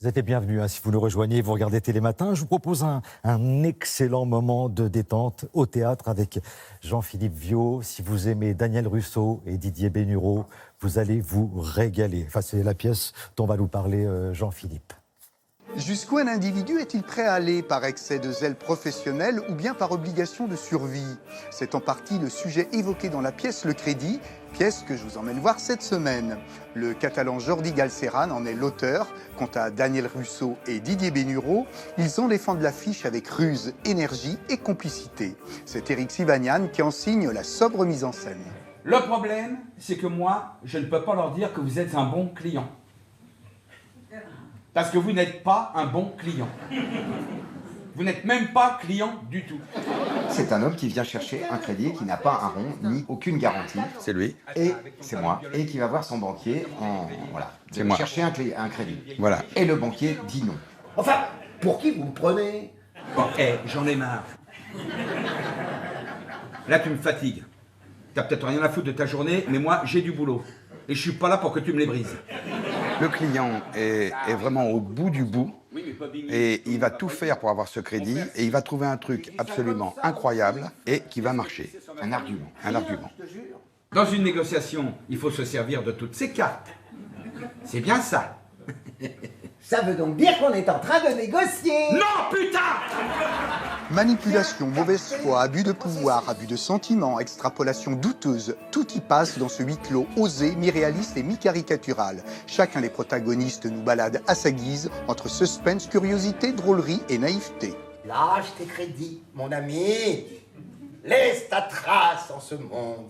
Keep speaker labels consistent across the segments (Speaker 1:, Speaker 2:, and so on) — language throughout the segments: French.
Speaker 1: Vous êtes les bienvenus, hein, si vous nous rejoignez, vous regardez Télématin. Je vous propose un excellent moment de détente au théâtre avec Jean-Philippe Viau. Si vous aimez Daniel Russo et Didier Bénureau, vous allez vous régaler. Enfin, c'est la pièce dont va nous parler Jean-Philippe.
Speaker 2: Jusqu'où un individu est-il prêt à aller par excès de zèle professionnel ou bien par obligation de survie? C'est en partie le sujet évoqué dans la pièce Le Crédit, pièce que je vous emmène voir cette semaine. Le Catalan Jordi Galceran en est l'auteur. Quant à Daniel Russo et Didier Bénureau, ils ont défendu l'affiche avec ruse, énergie et complicité. C'est Éric Sivagnan qui en signe la sobre mise en scène.
Speaker 3: Le problème, c'est que moi, je ne peux pas leur dire que vous êtes un bon client. Parce que vous n'êtes pas un bon client. Vous n'êtes même pas client du tout.
Speaker 4: C'est un homme qui vient chercher un crédit qui n'a pas un rond ni aucune garantie.
Speaker 5: C'est lui.
Speaker 4: Et c'est moi. Et qui va voir son banquier en
Speaker 5: C'est moi.
Speaker 4: chercher un crédit.
Speaker 5: Voilà.
Speaker 4: Et le banquier dit non.
Speaker 6: Enfin, pour qui vous le prenez?
Speaker 3: Bon, j'en ai marre. Là, tu me fatigues. T'as peut-être rien à foutre de ta journée, mais moi, j'ai du boulot. Et je suis pas là pour que tu me les brises.
Speaker 5: Le client est vraiment au bout du bout et il va tout faire pour avoir ce crédit et il va trouver un truc absolument incroyable et qui va marcher.
Speaker 4: Un argument.
Speaker 5: Un argument.
Speaker 3: Dans une négociation, il faut se servir de toutes ses cartes. C'est bien ça.
Speaker 6: Ça veut donc dire qu'on est en train de négocier.
Speaker 3: Non, putain!
Speaker 2: Manipulation, mauvaise foi, abus de pouvoir, abus de sentiments, extrapolation douteuse, tout y passe dans ce huis clos osé, mi-réaliste et mi-caricatural. Chacun des protagonistes nous balade à sa guise entre suspense, curiosité, drôlerie et naïveté.
Speaker 6: Lâche tes crédits, mon ami. Laisse ta trace en ce monde.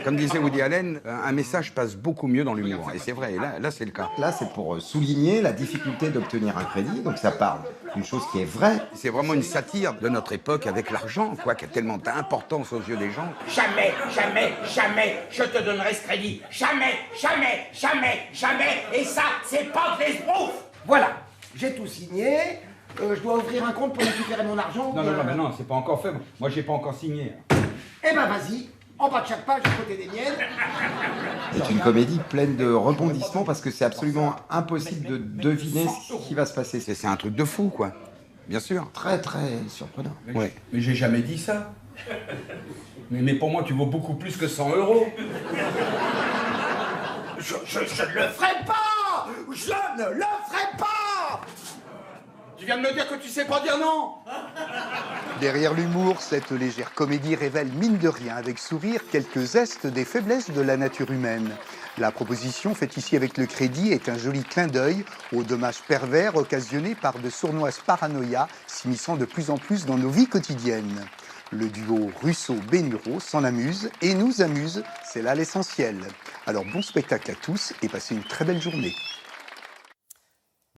Speaker 5: Comme disait Woody Allen, un message passe beaucoup mieux dans l'humour. Et c'est vrai, et là c'est le cas.
Speaker 4: Là, c'est pour souligner la difficulté d'obtenir un crédit. Donc ça parle d'une chose qui est vraie.
Speaker 5: C'est vraiment une satire de notre époque avec l'argent, quoi, qui a tellement d'importance aux yeux des gens.
Speaker 7: Jamais, jamais, jamais je te donnerai ce crédit. Jamais, jamais, jamais, jamais. Et ça, c'est pas de l'esbrouf.
Speaker 6: Voilà, j'ai tout signé. Je dois ouvrir un compte pour récupérer mon argent.
Speaker 3: Non, non, c'est pas encore fait. Moi, j'ai pas encore signé.
Speaker 6: Eh ben vas-y, en bas de chaque page, à côté des miennes.
Speaker 4: C'est une comédie pleine de rebondissements parce que c'est absolument impossible de deviner ce qui va se passer. C'est
Speaker 5: C'est un truc de fou, quoi. Bien sûr.
Speaker 4: très, très surprenant.
Speaker 5: Ouais.
Speaker 3: Mais j'ai jamais dit ça. Mais pour moi, tu vaux beaucoup plus que 100 €.
Speaker 6: Je ne le ferai pas. Je ne le ferai pas.
Speaker 3: Tu viens de me dire que tu sais pas dire non.
Speaker 2: Derrière l'humour, cette légère comédie révèle mine de rien, avec sourire, quelques zestes des faiblesses de la nature humaine. La proposition faite ici avec Le Crédit est un joli clin d'œil aux dommages pervers occasionnés par de sournoises paranoïas s'immisçant de plus en plus dans nos vies quotidiennes. Le duo Russo-Bénureau s'en amuse et nous amuse, c'est là l'essentiel. Alors bon spectacle à tous et passez une très belle journée.